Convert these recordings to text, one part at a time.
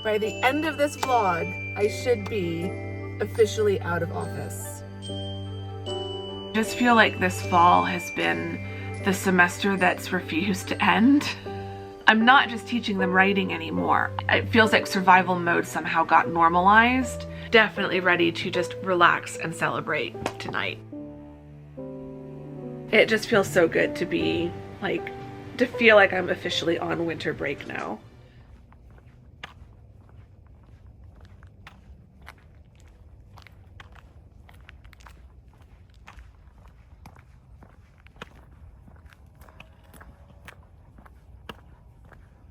by the end of this vlog, I should be officially out of office. I just feel like this fall has been the semester that's refused to end. I'm not just teaching them writing anymore. It feels like survival mode somehow got normalized. Definitely ready to just relax and celebrate tonight. It just feels so good to be like, to feel like I'm officially on winter break now.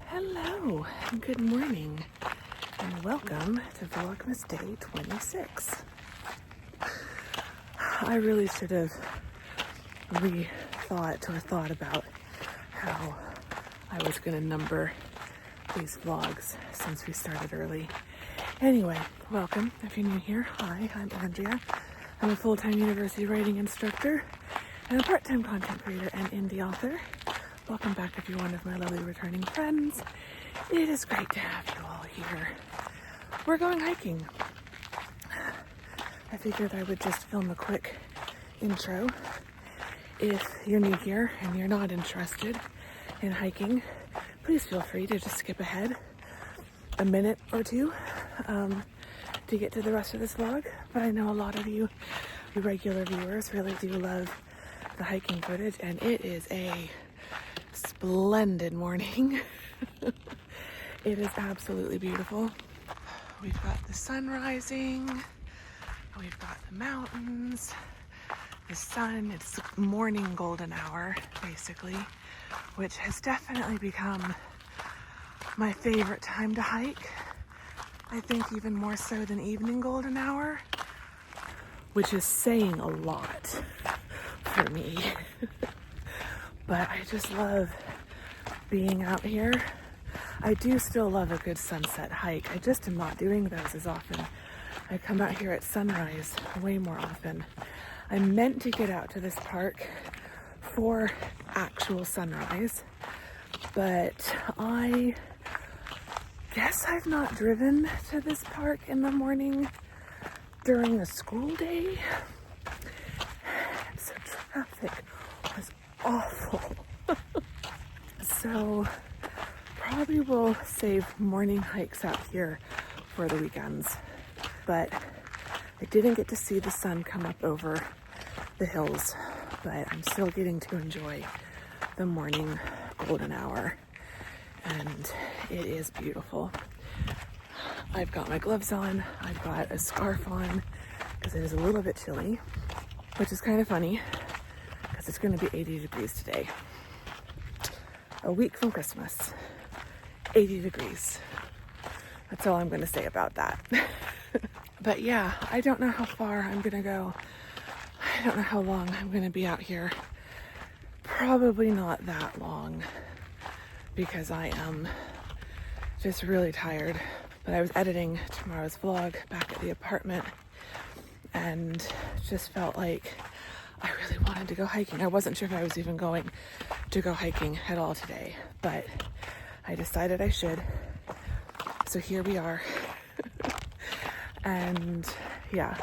Hello, and good morning, and welcome to Vlogmas Day 26. I really should have thought about how I was going to number these vlogs since we started early. Anyway, welcome. If you're new here, hi, I'm Andrea. I'm a full-time university writing instructor and a part-time content creator and indie author. Welcome back if you're one of my lovely returning friends. It is great to have you all here. We're going hiking. I figured I would just film a quick intro. If you're new here and you're not interested in hiking, please feel free to just skip ahead a minute or two to get to the rest of this vlog. But I know a lot of you regular viewers really do love the hiking footage, and it is a splendid morning. It is absolutely beautiful. We've got the sun rising, we've got the mountains, the sun. It's morning golden hour, basically, which has definitely become my favorite time to hike. I think even more so than evening golden hour, which is saying a lot for me. But I just love being out here. I do still love a good sunset hike. I just am not doing those as often. I come out here at sunrise way more often. I meant to get out to this park for actual sunrise, but I guess I've not driven to this park in the morning during the school day. So traffic was awful. So probably will save morning hikes out here for the weekends. But I didn't get to see the sun come up over the hills, but I'm still getting to enjoy the morning golden hour, and it is beautiful. I've got my gloves on, I've got a scarf on because it is a little bit chilly, which is kind of funny because it's going to be 80 degrees today. A week from Christmas, 80 degrees. That's all I'm going to say about that. But yeah, I don't know how far I'm going to go. I don't know how long I'm going to be out here. Probably not that long because I am just really tired. But I was editing tomorrow's vlog back at the apartment and just felt like I really wanted to go hiking. I wasn't sure if I was even going to go hiking at all today, but I decided I should. So here we are. And yeah,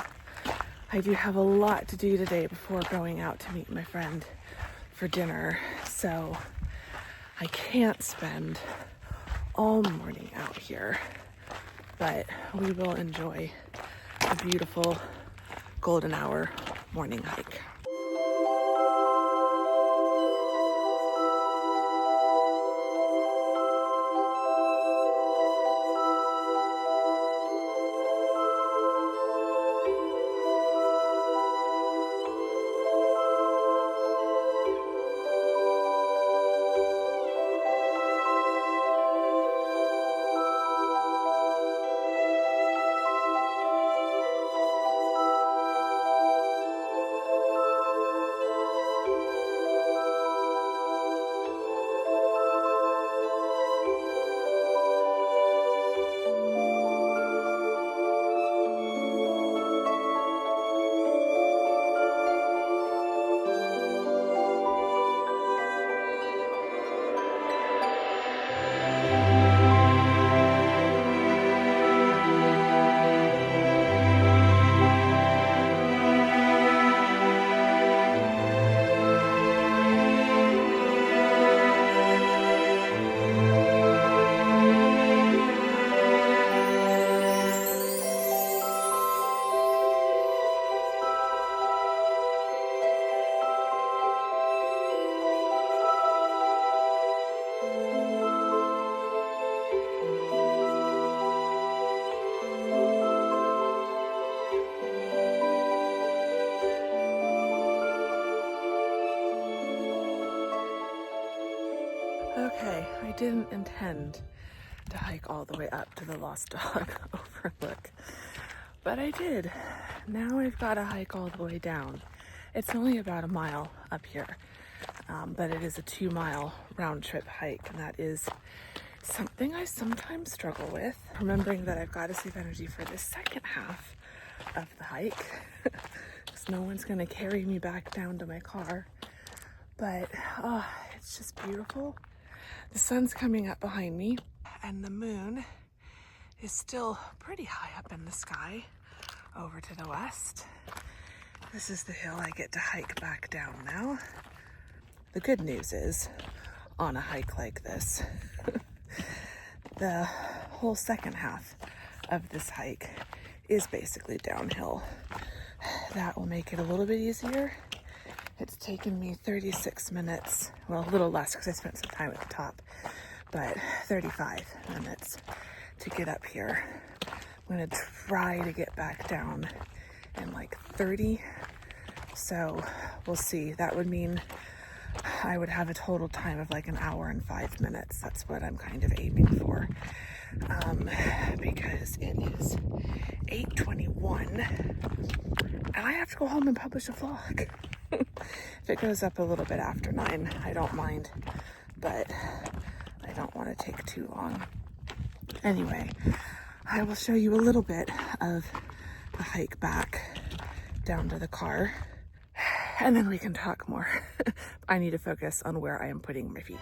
I do have a lot to do today before going out to meet my friend for dinner. So I can't spend all morning out here, but we will enjoy a beautiful golden hour morning hike. intend to hike all the way up to the Lost Dog overlook, but I did. Now I've got to hike all the way down. It's only about a mile up here, but it is a 2-mile round trip hike, and that is something I sometimes struggle with, remembering that I've got to save energy for the second half of the hike, because no one's going to carry me back down to my car. But it's just beautiful. The sun's coming up behind me, and the moon is still pretty high up in the sky over to the west. This is the hill I get to hike back down now. The good news is, on a hike like this, the whole second half of this hike is basically downhill. That will make it a little bit easier. It's taken me 36 minutes, well, a little less because I spent some time at the top, but 35 minutes to get up here. I'm gonna try to get back down in like 30, so we'll see. That would mean I would have a total time of like 1 hour and 5 minutes. That's what I'm kind of aiming for, because it is 8:21 and I have to go home and publish a vlog. If it goes up a little bit after 9, I don't mind, but I don't want to take too long. Anyway, I will show you a little bit of the hike back down to the car, and then we can talk more. I need to focus on where I am putting my feet.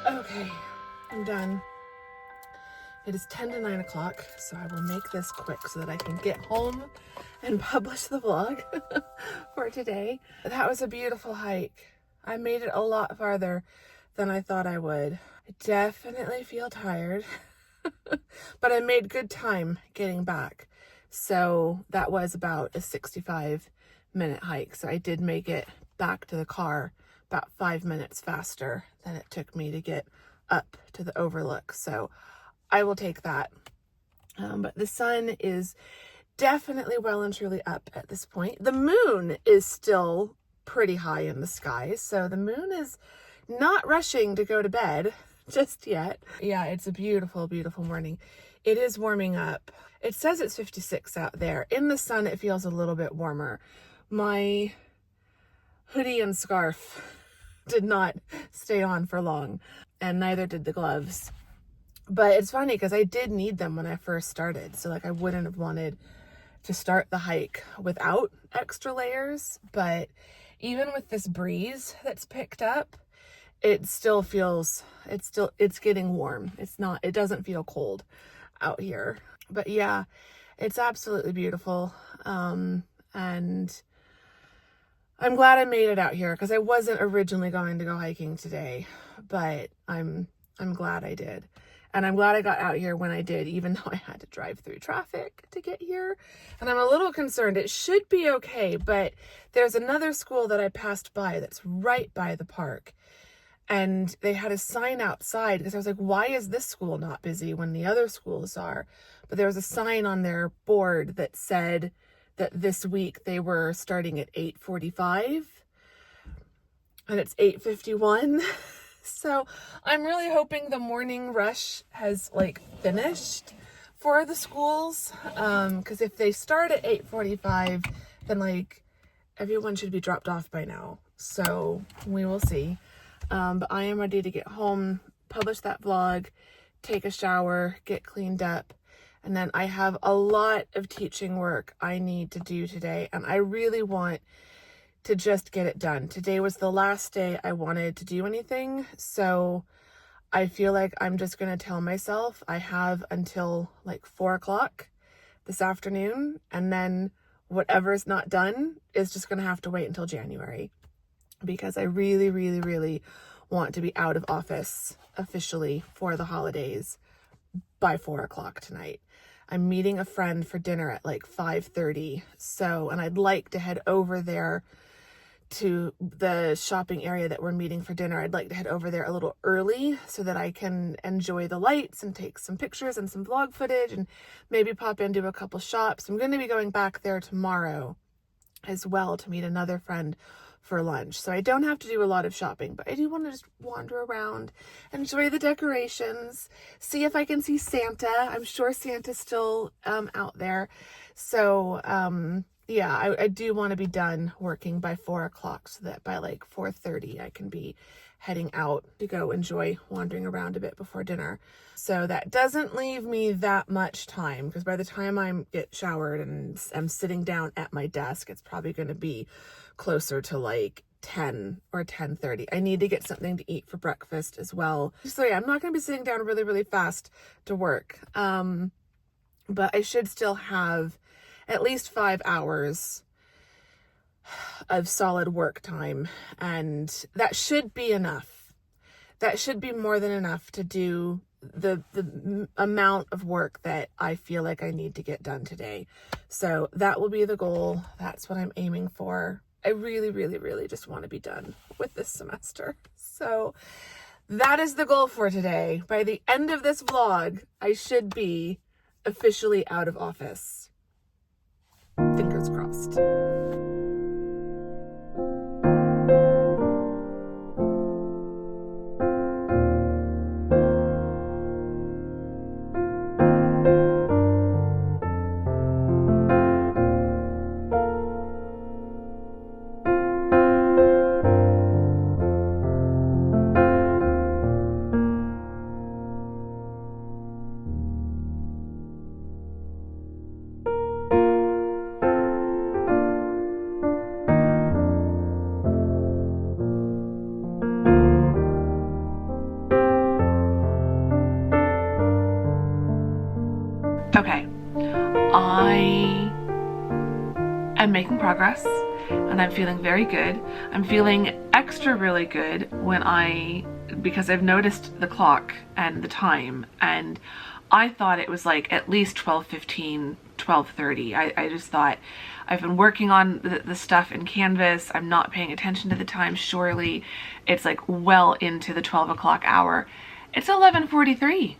Okay, I'm done. It is 10 to 9 o'clock, so I will make this quick so that I can get home and publish the vlog for today. That was a beautiful hike. I made it a lot farther than I thought I would. I definitely feel tired, but I made good time getting back. So that was about a 65-minute hike. So I did make it back to the car about 5 minutes faster than it took me to get up to the overlook. So I will take that. But the sun is definitely well and truly up at this point. The moon is still pretty high in the sky, so the moon is not rushing to go to bed just yet. Yeah, it's a beautiful, beautiful morning. It is warming up. It says it's 56 out there. In the sun, it feels a little bit warmer. My hoodie and scarf did not stay on for long, and neither did the gloves. But it's funny because I did need them when I first started. So like I wouldn't have wanted to start the hike without extra layers. But even with this breeze that's picked up, it still feels, it's getting warm. It doesn't feel cold out here. But yeah, it's absolutely beautiful. And I'm glad I made it out here because I wasn't originally going to go hiking today, but I'm glad I did. And I'm glad I got out here when I did, even though I had to drive through traffic to get here. And I'm a little concerned. It should be okay, but there's another school that I passed by that's right by the park. And they had a sign outside because I was like, why is this school not busy when the other schools are? But there was a sign on their board that said that this week they were starting at 8:45 and it's 8:51. So I'm really hoping the morning rush has like finished for the schools. Because if they start at 8:45, then like everyone should be dropped off by now. So we will see. But I am ready to get home, publish that vlog, take a shower, get cleaned up. And then I have a lot of teaching work I need to do today. And I really want to just get it done. Today was the last day I wanted to do anything. So I feel like I'm just going to tell myself I have until like 4 o'clock this afternoon. And then whatever's not done is just going to have to wait until January. Because I really, really, really want to be out of office officially for the holidays by 4 o'clock tonight. I'm meeting a friend for dinner at like 5:30. So, and I'd like to head over there to the shopping area that we're meeting for dinner. I'd like to head over there a little early so that I can enjoy the lights and take some pictures and some vlog footage and maybe pop into a couple shops. I'm going to be going back there tomorrow as well to meet another friend for lunch. So I don't have to do a lot of shopping, but I do want to just wander around, enjoy the decorations, see if I can see Santa. I'm sure Santa's still out there. So yeah, I do want to be done working by 4 o'clock so that by like 4:30 I can be heading out to go enjoy wandering around a bit before dinner. So that doesn't leave me that much time, because by the time I get showered and I'm sitting down at my desk, it's probably going to be closer to like 10 or 10:30. I need to get something to eat for breakfast as well. So yeah, I'm not going to be sitting down really, really fast to work. But I should still have at least 5 hours of solid work time, and that should be enough. That should be more than enough to do the amount of work that I feel like I need to get done today. So that will be the goal. That's what I'm aiming for. I really, really, really just want to be done with this semester. So that is the goal for today. By the end of this vlog, I should be officially out of office. Fingers crossed. Okay, I am making progress and I'm feeling very good. I'm feeling extra really good because I've noticed the clock and the time, and I thought it was like at least 12:15, 12:30. I just thought I've been working on the stuff in Canvas. I'm not paying attention to the time. Surely it's like well into the 12 o'clock hour. It's 11:43.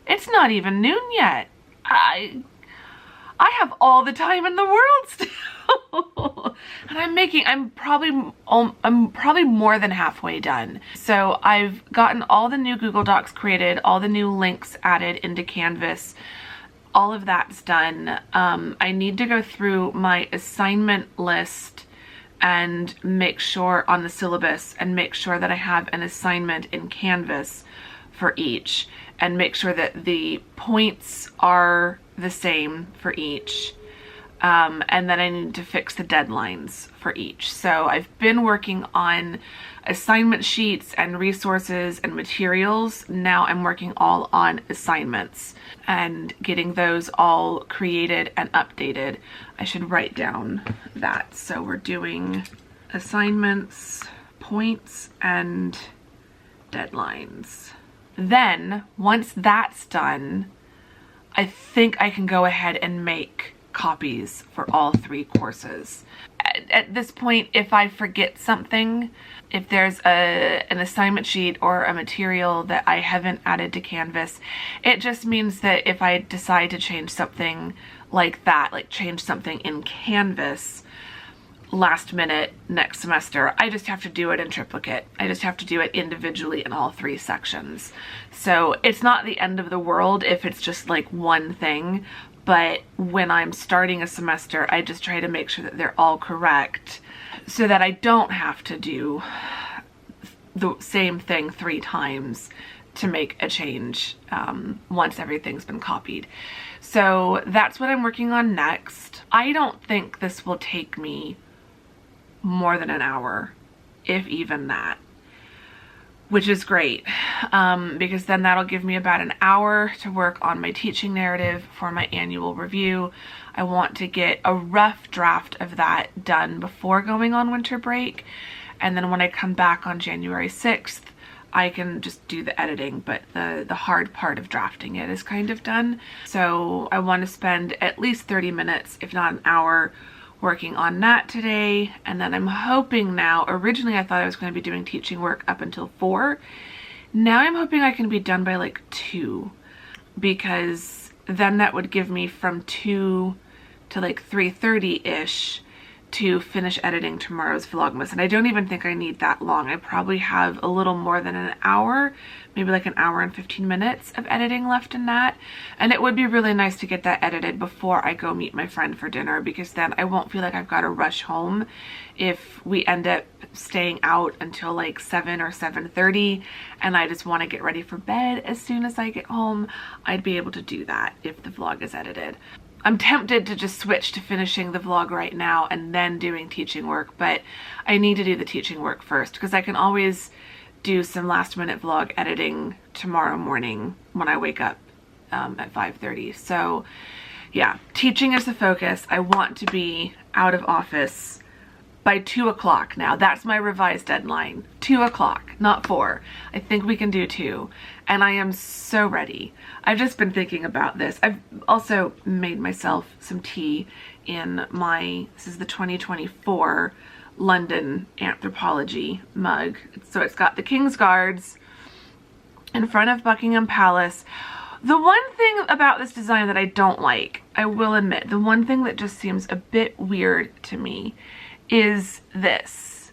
It's not even noon yet. I have all the time in the world still. And I'm probably more than halfway done. So I've gotten all the new Google Docs created, all the new links added into Canvas. All of that's done. I need to go through my assignment list and make sure on the syllabus and make sure that I have an assignment in Canvas for each, and make sure that the points are the same for each. And then I need to fix the deadlines for each. So I've been working on assignment sheets and resources and materials. Now I'm working all on assignments and getting those all created and updated. I should write down that. So we're doing assignments, points, and deadlines. Then, once that's done, I think I can go ahead and make copies for all 3 courses. At this point, if I forget something, if there's an assignment sheet or a material that I haven't added to Canvas, it just means that if I decide to change something like that, like change something in Canvas last minute next semester, I just have to do it in triplicate. I just have to do it individually in all 3 sections. So it's not the end of the world if it's just like one thing, but when I'm starting a semester, I just try to make sure that they're all correct so that I don't have to do the same thing 3 times to make a change once everything's been copied. So that's what I'm working on next. I don't think this will take me more than an hour, if even that, which is great, because then that'll give me about an hour to work on my teaching narrative for my annual review. I want to get a rough draft of that done before going on winter break, and then when I come back on January 6th, I can just do the editing, but the hard part of drafting it is kind of done. So I want to spend at least 30 minutes, if not an hour, working on that today. And then I'm hoping now, originally I thought I was going to be doing teaching work up until 4. Now I'm hoping I can be done by like 2, because then that would give me from 2 to like 3:30-ish to finish editing tomorrow's Vlogmas. And I don't even think I need that long. I probably have a little more than an hour, maybe like an hour and 15 minutes of editing left in that. And it would be really nice to get that edited before I go meet my friend for dinner, because then I won't feel like I've got to rush home if we end up staying out until like 7 or 7:30 and I just want to get ready for bed as soon as I get home. I'd be able to do that if the vlog is edited. I'm tempted to just switch to finishing the vlog right now and then doing teaching work, but I need to do the teaching work first, because I can always do some last minute vlog editing tomorrow morning when I wake up at 5:30. So yeah, teaching is the focus. I want to be out of office by 2 o'clock now. That's my revised deadline. 2 o'clock, not 4. I think we can do 2. And I am so ready. I've just been thinking about this. I've also made myself some tea in my, this is the 2024 London Anthropology mug. So it's got the King's Guards in front of Buckingham Palace. The one thing about this design that I don't like, I will admit, the one thing that just seems a bit weird to me is this.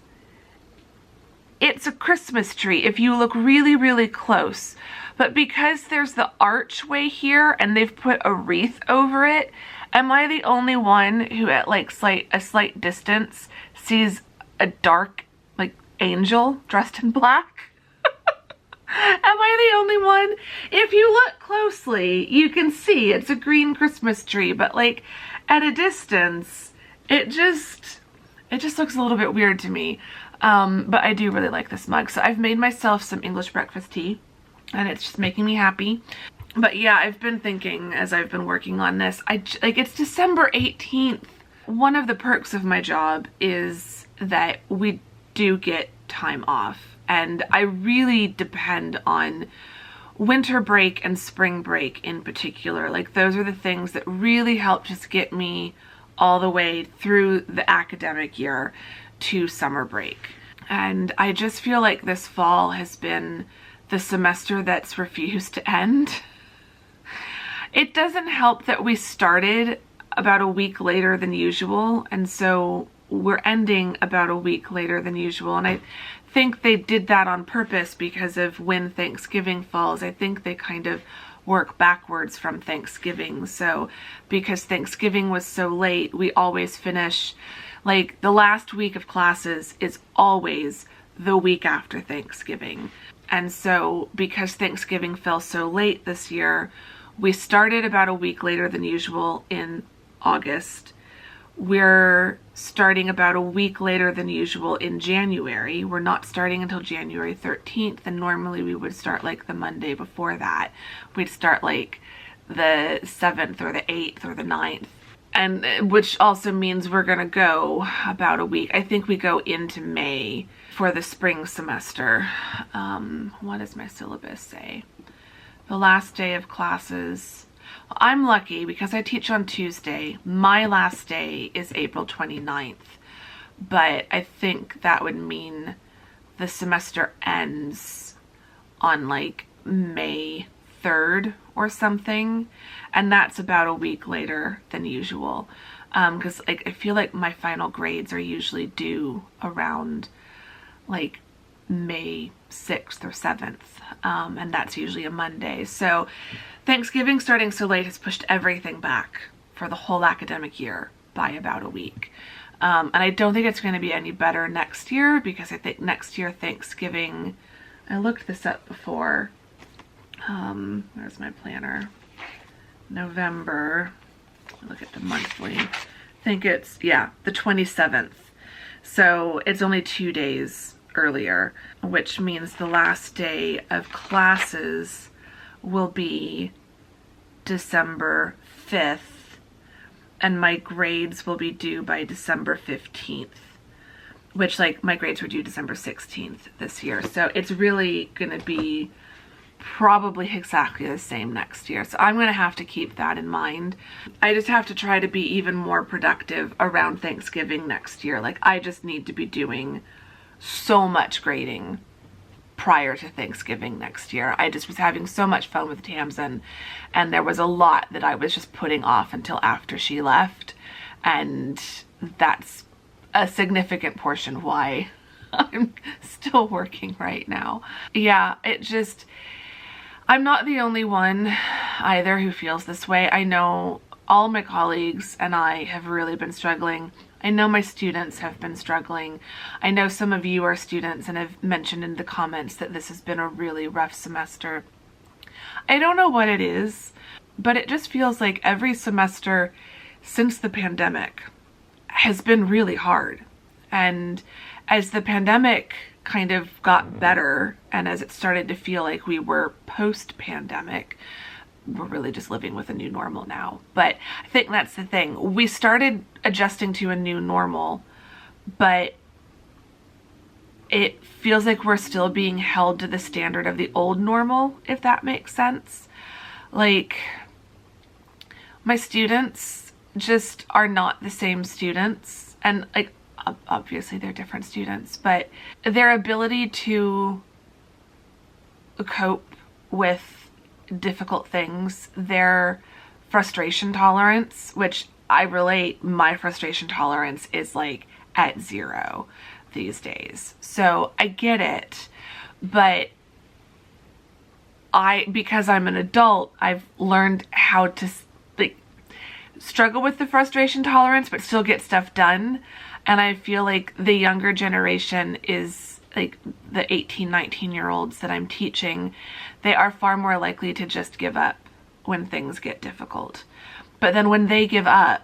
It's a Christmas tree if you look really, really close, but because there's the archway here and they've put a wreath over it, am I the only one who at like a slight distance sees a dark like angel dressed in black? Am I the only one? If you look closely, you can see it's a green Christmas tree, but like at a distance, it just looks a little bit weird to me. But I do really like this mug. So I've made myself some English breakfast tea and it's just making me happy. But yeah, I've been thinking as I've been working on this, like it's December 18th. One of the perks of my job is that we do get time off, and I really depend on winter break and spring break in particular. Like those are the things that really help just get me all the way through the academic year to summer break. And I just feel like this fall has been the semester that's refused to end. It doesn't help that we started about a week later than usual, and so we're ending about a week later than usual. And I think they did that on purpose because of when Thanksgiving falls. I think they kind of work backwards from Thanksgiving. So because Thanksgiving was so late, we always finish, like the last week of classes is always the week after Thanksgiving. And so because Thanksgiving fell so late this year, we started about a week later than usual in August. We're starting about a week later than usual in January. We're not starting until January 13th, and normally we would start like the Monday before that. We'd start like the 7th or the 8th or the 9th. And which also means we're gonna go about a week. I think we go into May for the spring semester. What does my syllabus say? The last day of classes. Well, I'm lucky because I teach on Tuesday. My last day is April 29th. But I think that would mean the semester ends on like May 3rd or something, and that's about a week later than usual, because like I feel like my final grades are usually due around like May 6th or 7th, and that's usually a Monday. So Thanksgiving starting so late has pushed everything back for the whole academic year by about a week, and I don't think it's going to be any better next year, because I think next year Thanksgiving, I looked this up before, where's my planner? November, look at the monthly, I think it's, yeah, the 27th. So it's only 2 days earlier, which means the last day of classes will be December 5th, and my grades will be due by December 15th, which like my grades were due December 16th this year. So it's really gonna be probably exactly the same next year. So I'm gonna have to keep that in mind. I just have to try to be even more productive around Thanksgiving next year. Like I just need to be doing so much grading prior to Thanksgiving next year. I just was having so much fun with Tamsin, and there was a lot that I was just putting off until after she left, and that's a significant portion why I'm still working right now. Yeah, it just, I'm not the only one either who feels this way. I know all my colleagues and I have really been struggling. I know my students have been struggling. I know some of you are students and have mentioned in the comments that this has been a really rough semester. I don't know what it is, but it just feels like every semester since the pandemic has been really hard. And as the pandemic kind of got better, and as it started to feel like we were post-pandemic, we're really just living with a new normal now. But I think that's the thing. We started adjusting to a new normal, but it feels like we're still being held to the standard of the old normal, if that makes sense. Like, my students just are not the same students, and like obviously they're different students, but their ability to cope with difficult things, their frustration tolerance, which I relate, my frustration tolerance is like at 0 these days. So I get it, but because I'm an adult, I've learned how to like struggle with the frustration tolerance but still get stuff done. And I feel like the younger generation is like the 18, 19-year-olds that I'm teaching, they are far more likely to just give up when things get difficult. But then when they give up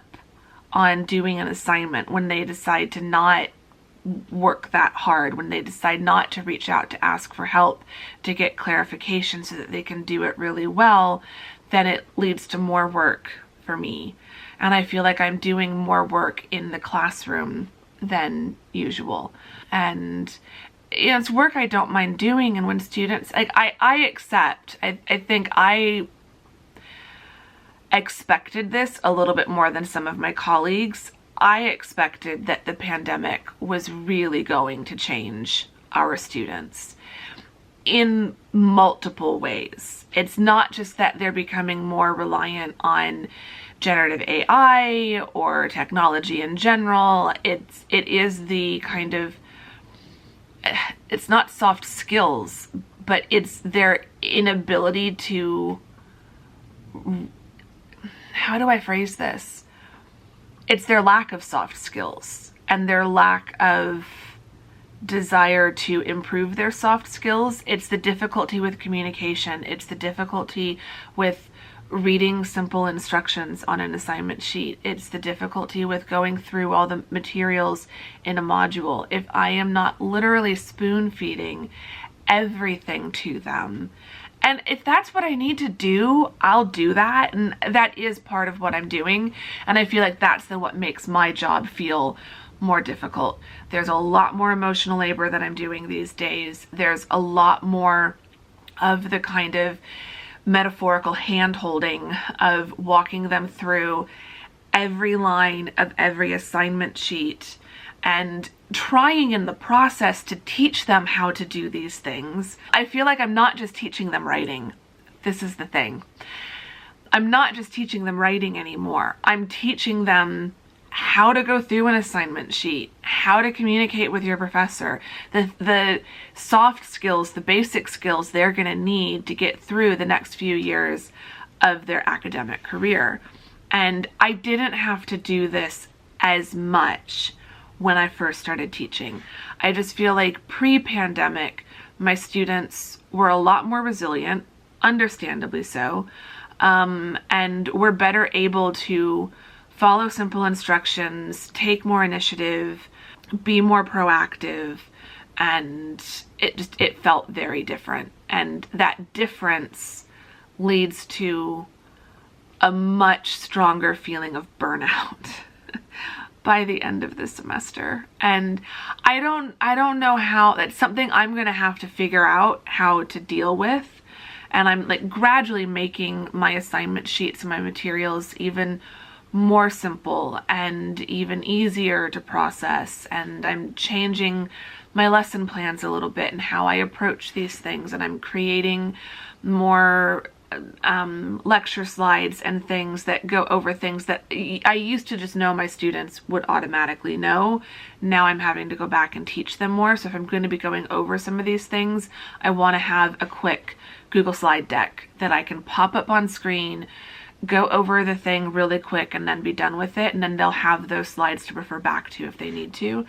on doing an assignment, when they decide to not work that hard, when they decide not to reach out to ask for help, to get clarification so that they can do it really well, then it leads to more work for me. And I feel like I'm doing more work in the classroom than usual. And you know, it's work I don't mind doing. And when students, like I accept, I think I expected this a little bit more than some of my colleagues. I expected that the pandemic was really going to change our students in multiple ways. It's not just that they're becoming more reliant on generative AI or technology in general. It is the kind of, it's not soft skills, but it's their inability to, how do I phrase this? It's their lack of soft skills and their lack of desire to improve their soft skills. It's the difficulty with communication. It's the difficulty with reading simple instructions on an assignment sheet. It's the difficulty with going through all the materials in a module. If I am not literally spoon feeding everything to them, and if that's what I need to do, I'll do that. And that is part of what I'm doing. And I feel like that's what makes my job feel more difficult. There's a lot more emotional labor that I'm doing these days. There's a lot more of the kind of metaphorical hand-holding of walking them through every line of every assignment sheet and trying in the process to teach them how to do these things. I feel like I'm not just teaching them writing. This is the thing. I'm not just teaching them writing anymore. I'm teaching them how to go through an assignment sheet, how to communicate with your professor, the soft skills, the basic skills they're going to need to get through the next few years of their academic career. And I didn't have to do this as much when I first started teaching. I just feel like pre-pandemic, my students were a lot more resilient, understandably so, and were better able to follow simple instructions, take more initiative, be more proactive, and it felt very different. And that difference leads to a much stronger feeling of burnout. by the end of the semester. And I don't know how. That's something I'm gonna have to figure out how to deal with. And I'm like gradually making my assignment sheets and my materials even more simple and even easier to process. And I'm changing my lesson plans a little bit and how I approach these things. And I'm creating more lecture slides and things that go over things that I used to just know my students would automatically know. Now I'm having to go back and teach them more. So if I'm going to be going over some of these things, I want to have a quick Google slide deck that I can pop up on screen, go over the thing really quick, and then be done with it. And then they'll have those slides to refer back to if they need to.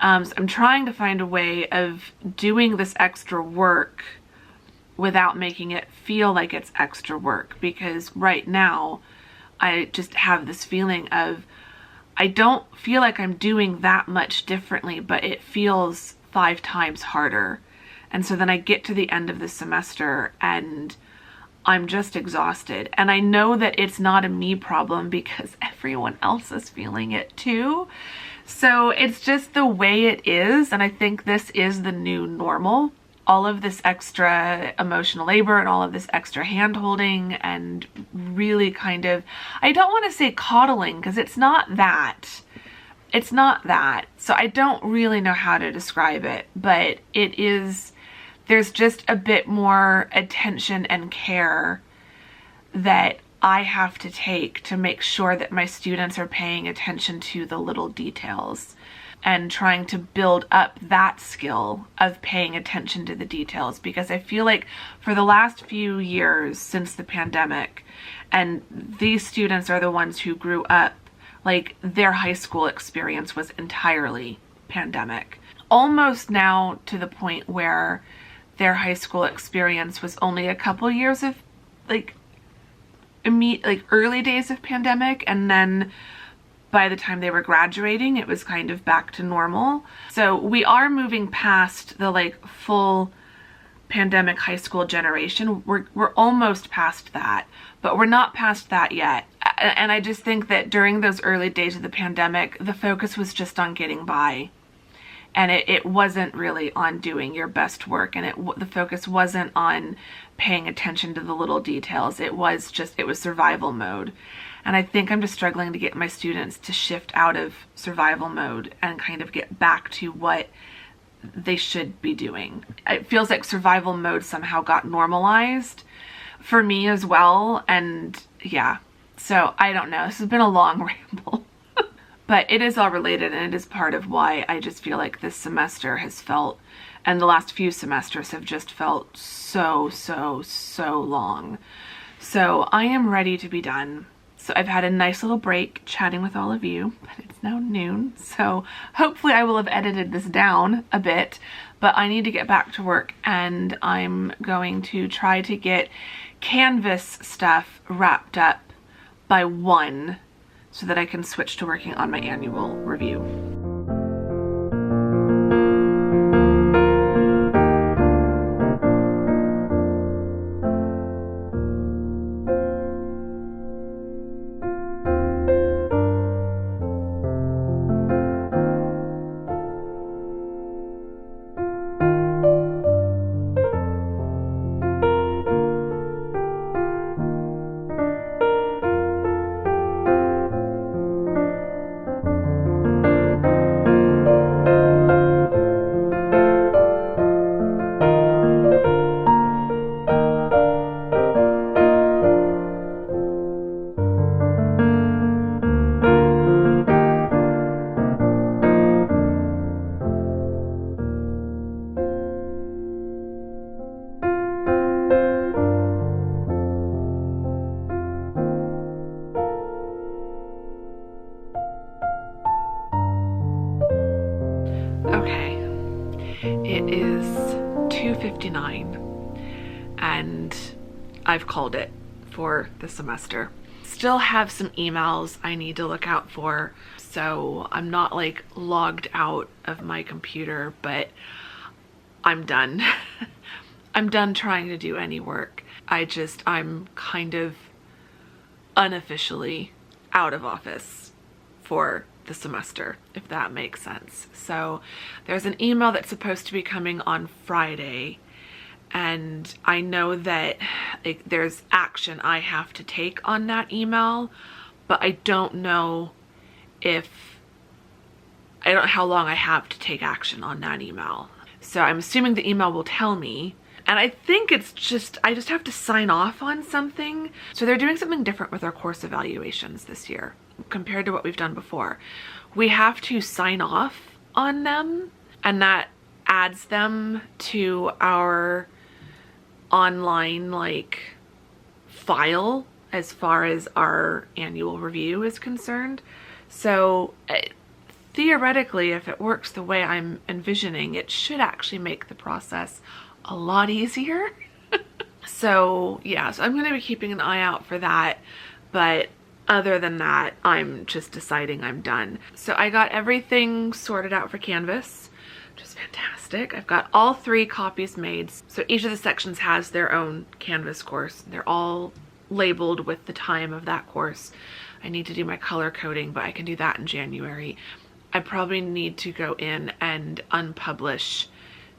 So I'm trying to find a way of doing this extra work without making it feel like it's extra work, because right now I just have this feeling of I don't feel like I'm doing that much differently, but it feels 5 times harder. And so then I get to the end of the semester and I'm just exhausted. And I know that it's not a me problem because everyone else is feeling it too. So it's just the way it is. And I think this is the new normal. All of this extra emotional labor and all of this extra hand holding and really kind of, I don't want to say coddling because it's not that. It's not that. So I don't really know how to describe it, but it is, there's just a bit more attention and care that I have to take to make sure that my students are paying attention to the little details and trying to build up that skill of paying attention to the details. Because I feel like for the last few years since the pandemic, and these students are the ones who grew up, like their high school experience was entirely pandemic. Almost now to the point where their high school experience was only a couple years of like early days of pandemic, and then by the time they were graduating, it was kind of back to normal. So we are moving past the like full pandemic high school generation. We're almost past that, but we're not past that yet. And I just think that during those early days of the pandemic, the focus was just on getting by. And it wasn't really on doing your best work. And the focus wasn't on paying attention to the little details. It was survival mode. And I think I'm just struggling to get my students to shift out of survival mode and kind of get back to what they should be doing. It feels like survival mode somehow got normalized for me as well. And yeah, so I don't know. This has been a long ramble. But it is all related, and it is part of why I just feel like this semester has felt, and the last few semesters have just felt so long. So I am ready to be done. So I've had a nice little break chatting with all of you, but it's now noon. So hopefully I will have edited this down a bit, but I need to get back to work, and I'm going to try to get Canvas stuff wrapped up by 1 so that I can switch to working on my annual review. It is 2:59 and I've called it for the semester. Still have some emails I need to look out for, so I'm not like logged out of my computer, but I'm done. I'm done trying to do any work. I'm kind of unofficially out of office for the semester, if that makes sense. So there's an email that's supposed to be coming on Friday, and I know that like, there's action I have to take on that email, but I don't know how long I have to take action on that email. So I'm assuming the email will tell me, and I think it's just, I just have to sign off on something. So they're doing something different with our course evaluations this year compared to what we've done before. We have to sign off on them, and that adds them to our online like file as far as our annual review is concerned. So theoretically, if it works the way I'm envisioning, it should actually make the process a lot easier. So yeah, so I'm going to be keeping an eye out for that, but other than that, I'm just deciding I'm done. So I got everything sorted out for Canvas, which is fantastic. I've got all 3 copies made. So each of the sections has their own Canvas course. They're all labeled with the time of that course. I need to do my color coding, but I can do that in January. I probably need to go in and unpublish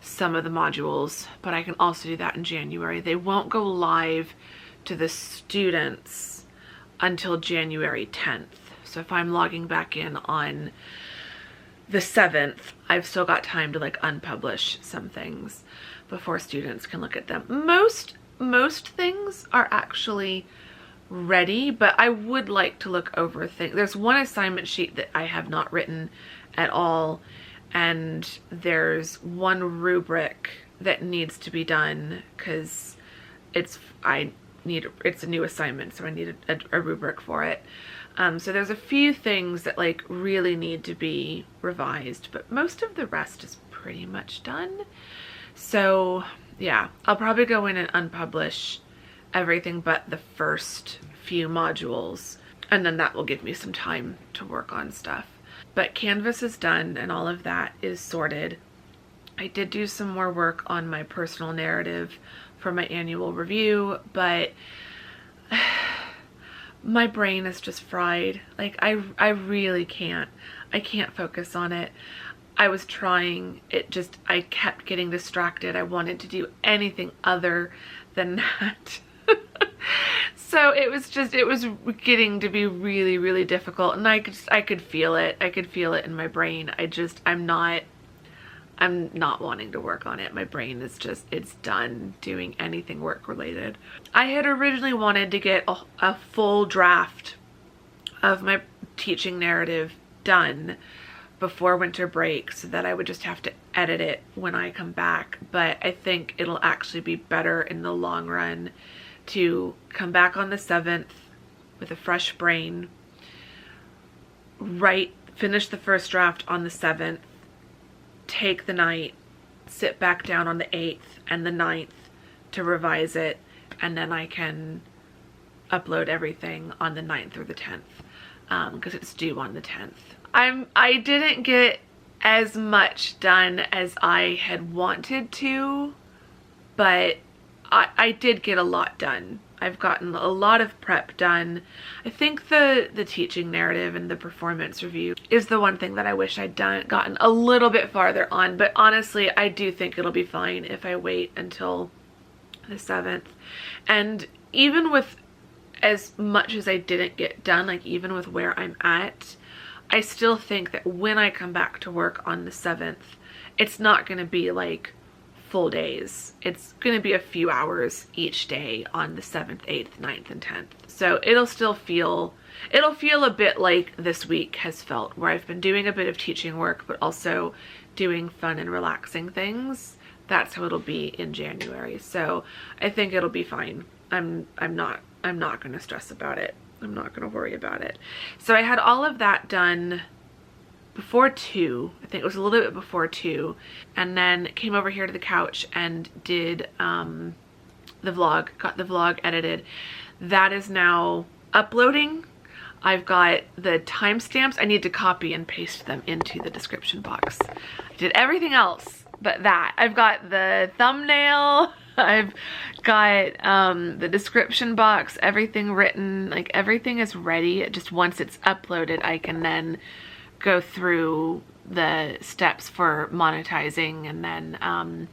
some of the modules, but I can also do that in January. They won't go live to the students until January 10th. So if I'm logging back in on the 7th, I've still got time to like unpublish some things before students can look at them. Most things are actually ready, but I would like to look over things. There's one assignment sheet that I have not written at all, and there's one rubric that needs to be done because it's a new assignment, so I need a rubric for it. So there's a few things that like really need to be revised, but most of the rest is pretty much done. So yeah, I'll probably go in and unpublish everything but the first few modules, and then that will give me some time to work on stuff. But Canvas is done and all of that is sorted. I did do some more work on my personal narrative for my annual review, but my brain is just fried. Like I really can't focus on it. I was trying, I kept getting distracted. I wanted to do anything other than that. So it was getting to be really, really difficult, and I could feel it. I could feel it in my brain. I'm not wanting to work on it. My brain is just, it's done doing anything work related. I had originally wanted to get a full draft of my teaching narrative done before winter break so that I would just have to edit it when I come back. But I think it'll actually be better in the long run to come back on the 7th with a fresh brain, finish the first draft on the 7th, take the night, sit back down on the 8th and the 9th to revise it, and then I can upload everything on the 9th or the 10th, because it's due on the 10th. I didn't get as much done as I had wanted to, but I did get a lot done. I've gotten a lot of prep done. I think the teaching narrative and the performance review is the one thing that I wish I'd gotten a little bit farther on, but honestly, I do think it'll be fine if I wait until the 7th. And even with as much as I didn't get done, like even with where I'm at, I still think that when I come back to work on the 7th, it's not going to be like full days. It's going to be a few hours each day on the 7th, 8th, 9th, and 10th. So it'll feel a bit like this week has felt, where I've been doing a bit of teaching work, but also doing fun and relaxing things. That's how it'll be in January. So I think it'll be fine. I'm not going to stress about it. I'm not going to worry about it. So I had all of that done before 2. I think it was a little bit before 2, and then came over here to the couch and did the vlog, got the vlog edited. That is now uploading. I've got the timestamps. I need to copy and paste them into the description box. I did everything else but that. I've got the thumbnail, I've got the description box, everything written, like everything is ready. Just once it's uploaded, I can then go through the steps for monetizing and then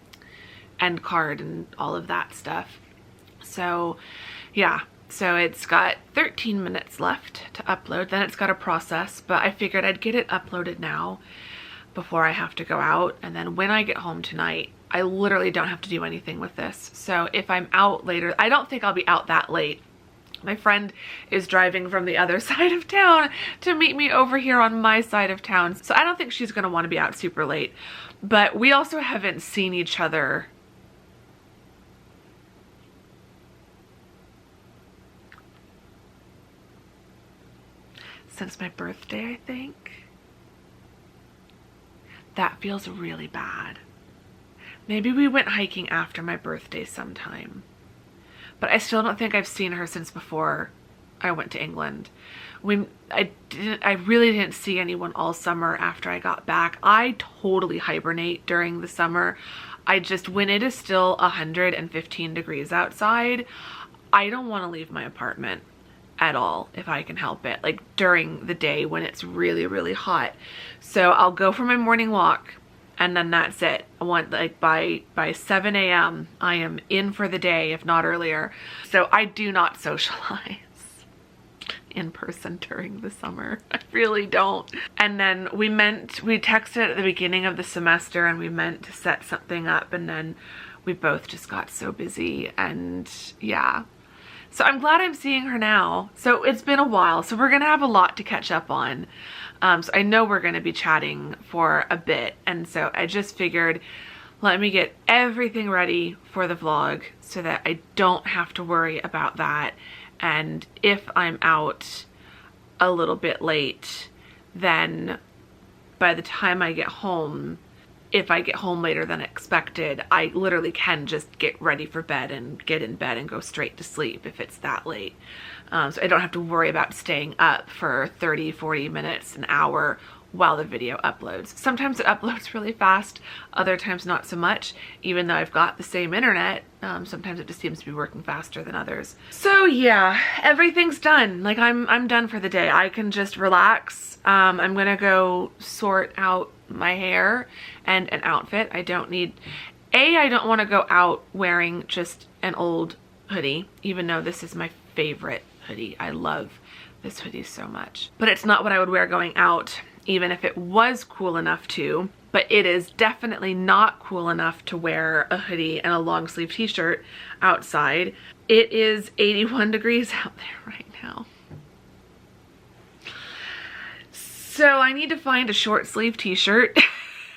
end card and all of that stuff. So yeah, so it's got 13 minutes left to upload, then it's got to process, but I figured I'd get it uploaded now before I have to go out, and then when I get home tonight, I literally don't have to do anything with this. So if I'm out later, I don't think I'll be out that late. My friend is driving from the other side of town to meet me over here on my side of town, so I don't think she's gonna want to be out super late. But we also haven't seen each other since my birthday, I think. That feels really bad. Maybe we went hiking after my birthday sometime. But I still don't think I've seen her since before I went to England. I really didn't see anyone all summer after I got back. I totally hibernate during the summer. When it is still 115 degrees outside, I don't want to leave my apartment at all if I can help it, like during the day when it's really, really hot. So I'll go for my morning walk and then that's it. I want, like, by 7 a.m. I am in for the day, if not earlier. So I do not socialize in person during the summer. I really don't. And then we texted at the beginning of the semester and we meant to set something up, and then we both just got so busy, and yeah. So I'm glad I'm seeing her now. So it's been a while, so we're gonna have a lot to catch up on. So I know we're gonna be chatting for a bit, and so I just figured, let me get everything ready for the vlog so that I don't have to worry about that. And if I'm out a little bit late, then by the time I get home, if I get home later than expected, I literally can just get ready for bed and get in bed and go straight to sleep if it's that late. So I don't have to worry about staying up for 30, 40 minutes, an hour while the video uploads. Sometimes it uploads really fast, other times not so much. Even though I've got the same internet, sometimes it just seems to be working faster than others. So yeah, everything's done. Like I'm done for the day. I can just relax. I'm gonna go sort out my hair and an outfit. I don't want to go out wearing just an old hoodie, even though this is my favorite hoodie. I love this hoodie so much, but it's not what I would wear going out, even if it was cool enough to. But it is definitely not cool enough to wear a hoodie and a long sleeve t-shirt outside. It is 81 degrees out there right now. So I need to find a short sleeve t-shirt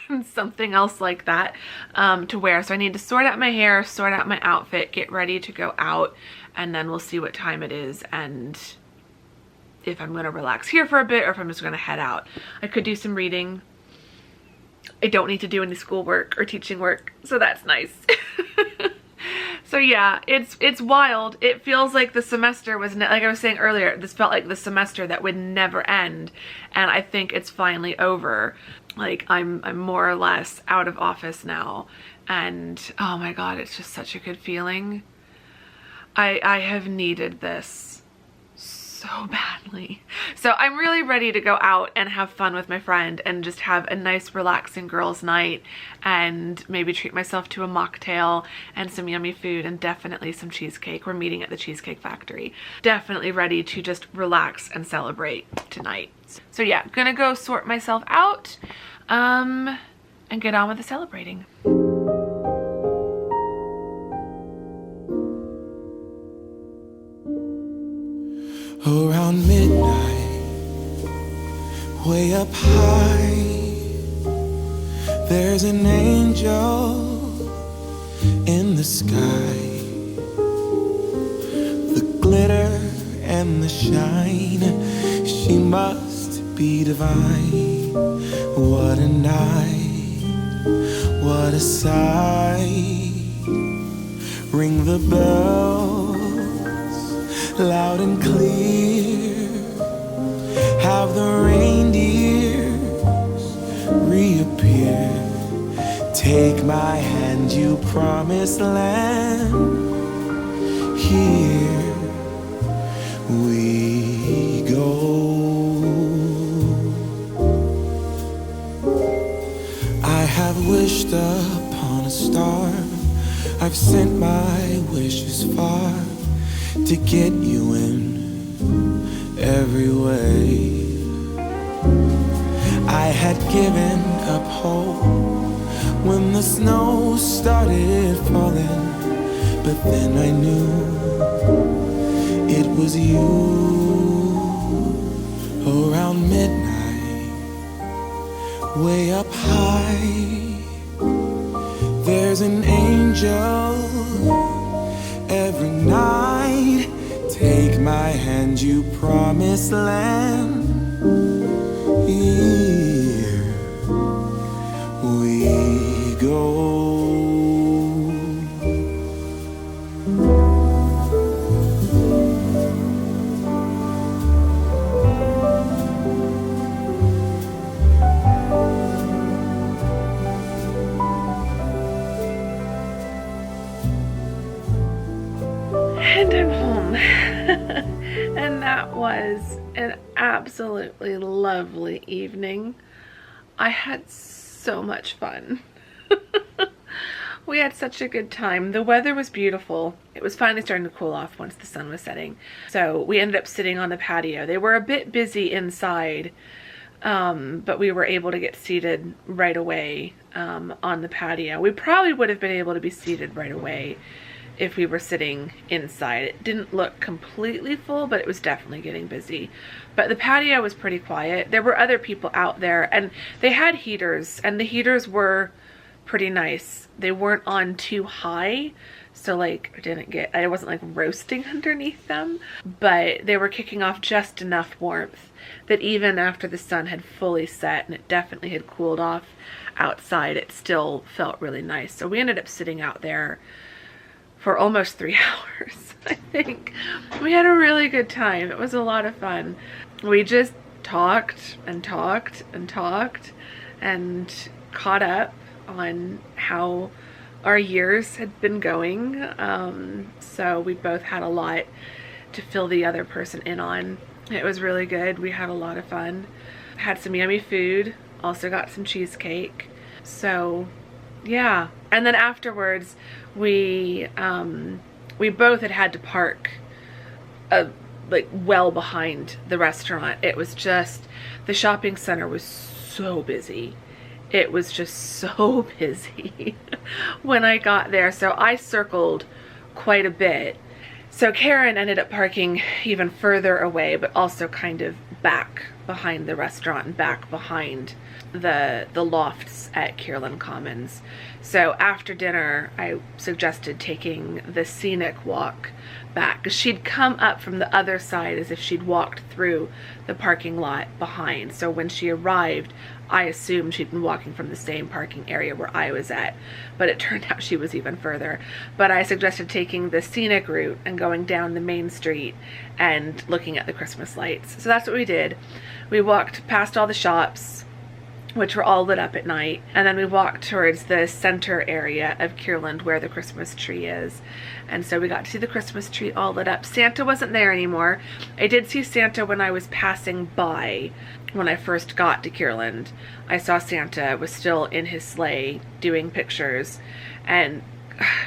and something else like that to wear. So I need to sort out my hair, sort out my outfit, get ready to go out, and then we'll see what time it is and if I'm gonna relax here for a bit or if I'm just gonna head out. I could do some reading. I don't need to do any schoolwork or teaching work, so that's nice. So yeah, it's wild. It feels like the semester was, like I was saying earlier, this felt like the semester that would never end, and I think it's finally over. Like I'm more or less out of office now, and oh my god, it's just such a good feeling. I have needed this so badly. So I'm really ready to go out and have fun with my friend and just have a nice relaxing girls' night and maybe treat myself to a mocktail and some yummy food and definitely some cheesecake. We're meeting at the Cheesecake Factory. Definitely ready to just relax and celebrate tonight. So yeah, gonna go sort myself out and get on with the celebrating. Around midnight, way up high, there's an angel in the sky. The glitter and the shine, she must be divine. What a night, what a sight. Ring the bells loud and clear, have the reindeers reappear. Take my hand, you promised land. Here we go. I've sent my wishes far to get you in every way. I had given up hope when the snow started falling, but then I knew it was you. Around midnight, way up high, there's an angel every night. Take my hand, you promised land. Here we go. And I'm home. And that was an absolutely lovely evening. I had so much fun. We had such a good time. The weather was beautiful. It was finally starting to cool off once the sun was setting. So we ended up sitting on the patio. They were a bit busy inside, but we were able to get seated right away on the patio. We probably would have been able to be seated right away if we were sitting inside. It didn't look completely full, but it was definitely getting busy. But the patio was pretty quiet. There were other people out there, and they had heaters, and the heaters were pretty nice. They weren't on too high, so like I wasn't like roasting underneath them, but they were kicking off just enough warmth that even after the sun had fully set and it definitely had cooled off outside, it still felt really nice. So we ended up sitting out there for almost 3 hours, I think. We had a really good time. It was a lot of fun. We just talked and talked and talked and caught up on how our years had been going. So we both had a lot to fill the other person in on. It was really good. We had a lot of fun. Had some yummy food. Also got some cheesecake. So yeah. And then afterwards, we both had to park like well behind the restaurant. It was just, the shopping center was so busy. It was just so busy when I got there. So I circled quite a bit. So Karen ended up parking even further away, but also kind of back behind the restaurant and back behind the lofts at Kierland Commons. So after dinner, I suggested taking the scenic walk back, because she'd come up from the other side as if she'd walked through the parking lot behind. So when she arrived, I assumed she'd been walking from the same parking area where I was at, but it turned out she was even further. But I suggested taking the scenic route and going down the main street and looking at the Christmas lights. So that's what we did. We walked past all the shops, which were all lit up at night, and then we walked towards the center area of Kierland where the Christmas tree is. And so we got to see the Christmas tree all lit up. Santa wasn't there anymore. I did see Santa when I was passing by. When I first got to Kierland, I saw Santa was still in his sleigh doing pictures, and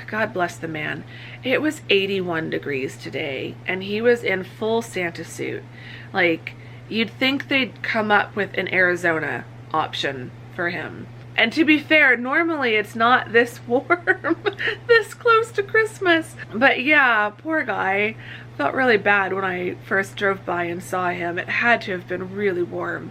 God bless the man. It was 81 degrees today, and he was in full Santa suit. Like, you'd think they'd come up with an Arizona option for him. And to be fair, normally it's not this warm, this close to Christmas. But yeah, poor guy. Felt really bad when I first drove by and saw him. It had to have been really warm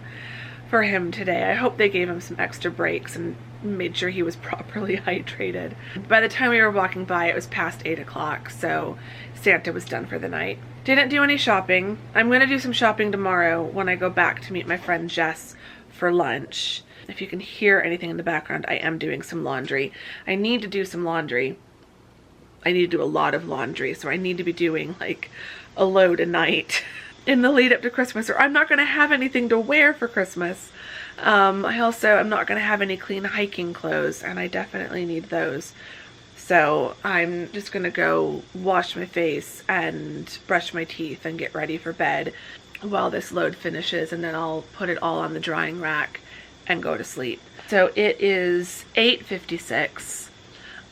for him today. I hope they gave him some extra breaks and made sure he was properly hydrated. By the time we were walking by, it was past 8 o'clock, so Santa was done for the night. Didn't do any shopping. I'm gonna do some shopping tomorrow when I go back to meet my friend Jess for lunch. If you can hear anything in the background, I am doing some laundry. I need to do some laundry. I need to do a lot of laundry, so I need to be doing like a load a night in the lead up to Christmas, or I'm not going to have anything to wear for Christmas. I also am not going to have any clean hiking clothes, and I definitely need those. So I'm just going to go wash my face and brush my teeth and get ready for bed while this load finishes, and then I'll put it all on the drying rack and go to sleep. So it is 8:56.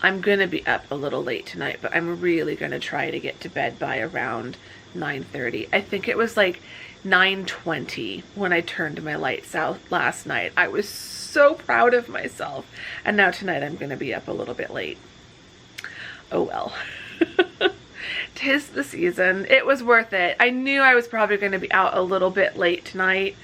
I'm gonna be up a little late tonight, but I'm really gonna try to get to bed by around 9:30. I think it was like 9:20 when I turned my lights out last night. I was so proud of myself. And now tonight I'm gonna be up a little bit late. Oh well. 'Tis the season. It was worth it. I knew I was probably going to be out a little bit late tonight.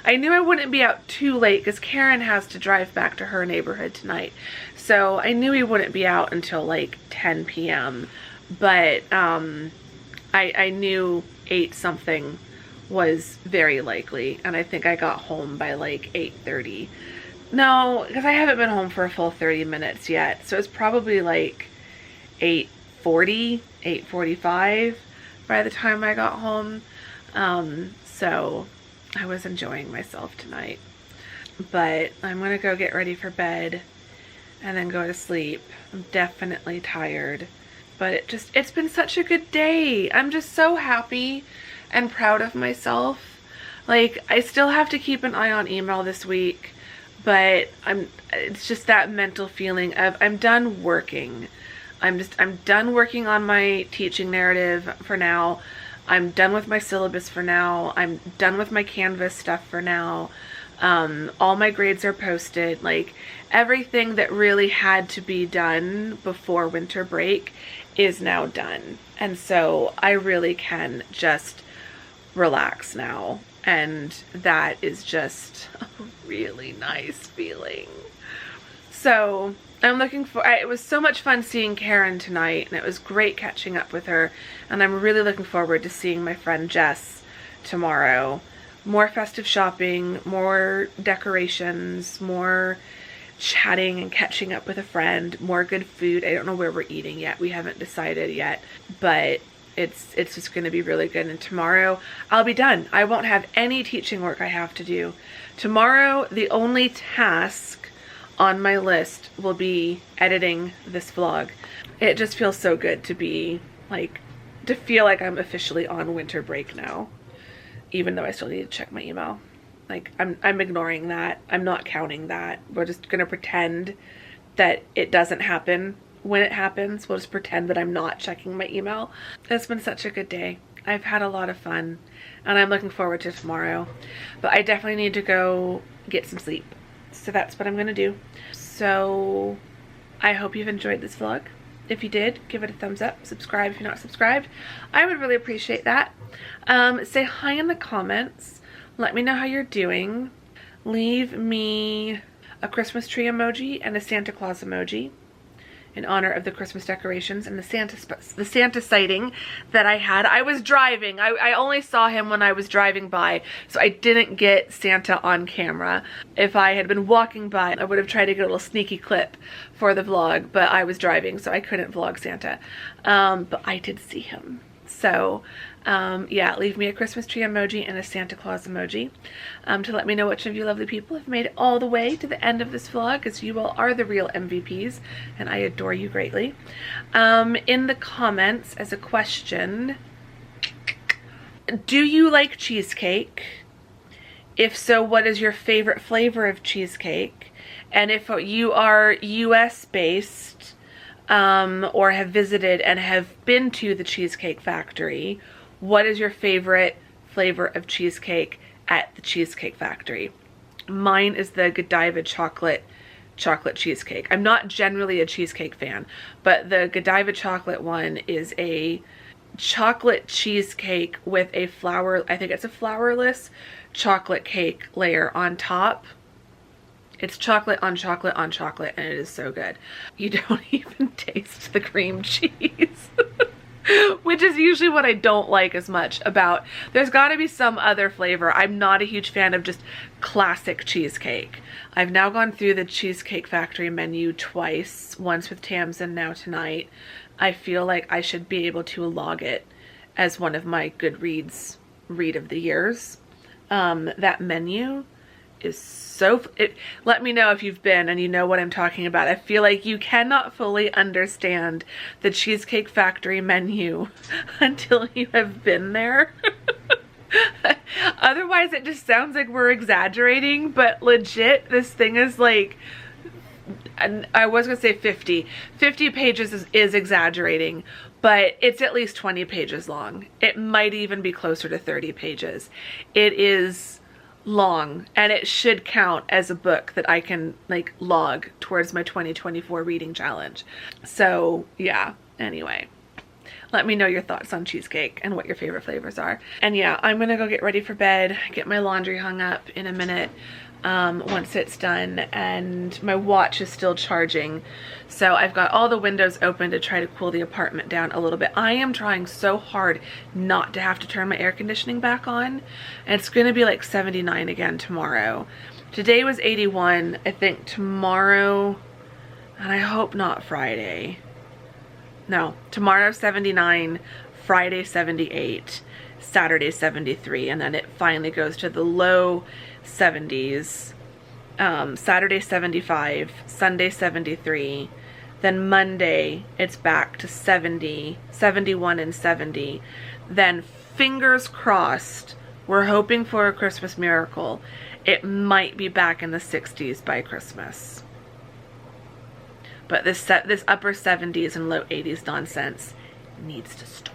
I knew I wouldn't be out too late because Karen has to drive back to her neighborhood tonight. So I knew he wouldn't be out until like 10 p.m. But I knew 8 something was very likely. And I think I got home by like 8:30. No, because I haven't been home for a full 30 minutes yet. So it's probably like 8:40, 8:45 by the time I got home. So I was enjoying myself tonight. But I'm gonna go get ready for bed and then go to sleep. I'm definitely tired. But it's been such a good day. I'm just so happy and proud of myself. Like, I still have to keep an eye on email this week, but it's just that mental feeling of I'm done working. I'm done working on my teaching narrative for now. I'm done with my syllabus for now. I'm done with my Canvas stuff for now. All my grades are posted. Like, everything that really had to be done before winter break is now done. And so I really can just relax now. And that is just a really nice feeling. So I'm looking for, it was so much fun seeing Karen tonight, and it was great catching up with her, and I'm really looking forward to seeing my friend Jess tomorrow. More festive shopping, more decorations, more chatting and catching up with a friend, more good food. I don't know where we're eating yet. We haven't decided yet, but it's just going to be really good. And tomorrow I'll be done. I won't have any teaching work I have to do. Tomorrow, the only task on my list will be editing this vlog. It just feels so good to be like, to feel like I'm officially on winter break now, even though I still need to check my email. Like, I'm ignoring that. I'm not counting that. We're just gonna pretend that it doesn't happen. When it happens, we'll just pretend that I'm not checking my email. It's been such a good day. I've had a lot of fun, and I'm looking forward to tomorrow. But I definitely need to go get some sleep. So that's what I'm gonna do. So I hope you've enjoyed this vlog. If you did, give it a thumbs up. Subscribe if you're not subscribed. I would really appreciate that. Say hi in the comments. Let me know how you're doing. Leave me a Christmas tree emoji and a Santa Claus emoji in honor of the Christmas decorations and the Santa sighting that I had. I was driving. I only saw him when I was driving by, so I didn't get Santa on camera. If I had been walking by, I would have tried to get a little sneaky clip for the vlog, but I was driving, so I couldn't vlog Santa. But I did see him. So yeah, leave me a Christmas tree emoji and a Santa Claus emoji to let me know which of you lovely people have made it all the way to the end of this vlog, as you all are the real MVPs and I adore you greatly. In the comments, as a question, do you like cheesecake? If so, what is your favorite flavor of cheesecake? And if you are US based or have visited and have been to the Cheesecake Factory, what is your favorite flavor of cheesecake at the Cheesecake Factory? Mine is the Godiva chocolate cheesecake. I'm not generally a cheesecake fan, but the Godiva chocolate one is a chocolate cheesecake with a flour, I think it's a flourless chocolate cake layer on top. It's chocolate on chocolate on chocolate, and it is so good. You don't even taste the cream cheese. Which is usually what I don't like as much about. There's got to be some other flavor. I'm not a huge fan of just classic cheesecake. I've now gone through the Cheesecake Factory menu twice, once with Tamsin, now tonight. I feel like I should be able to log it as one of my Goodreads read of the years. That menu is so, let me know if you've been and you know what I'm talking about. I feel like you cannot fully understand the Cheesecake Factory menu until you have been there. Otherwise it just sounds like we're exaggerating, but legit, this thing is like, and I was gonna say 50. 50 pages is exaggerating, but it's at least 20 pages long. It might even be closer to 30 pages. It is long, and it should count as a book that I can like log towards my 2024 reading challenge. So yeah, anyway. Let me know your thoughts on cheesecake and what your favorite flavors are. And yeah, I'm gonna go get ready for bed, get my laundry hung up in a minute once it's done, and my watch is still charging. So I've got all the windows open to try to cool the apartment down a little bit. I am trying so hard not to have to turn my air conditioning back on. And it's gonna be like 79 again tomorrow. Today was 81, I think tomorrow, and I hope not Friday. No, tomorrow 79, Friday 78, Saturday 73, and then it finally goes to the low 70s. Saturday 75, Sunday 73, then Monday it's back to 70, 71 and 70. Then fingers crossed, we're hoping for a Christmas miracle. It might be back in the 60s by Christmas. But this upper 70s and low 80s nonsense needs to stop.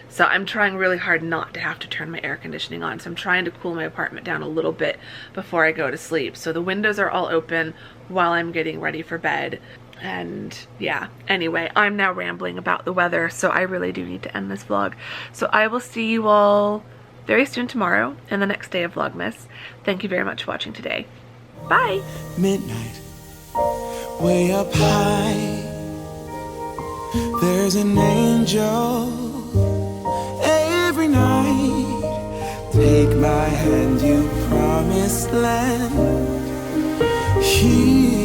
So I'm trying really hard not to have to turn my air conditioning on. So I'm trying to cool my apartment down a little bit before I go to sleep. So the windows are all open while I'm getting ready for bed. And yeah, anyway, I'm now rambling about the weather, so I really do need to end this vlog. So I will see you all very soon tomorrow and the next day of Vlogmas. Thank you very much for watching today. Bye! Midnight, way up high, there's an angel every night. Take my hand, you promised land. Here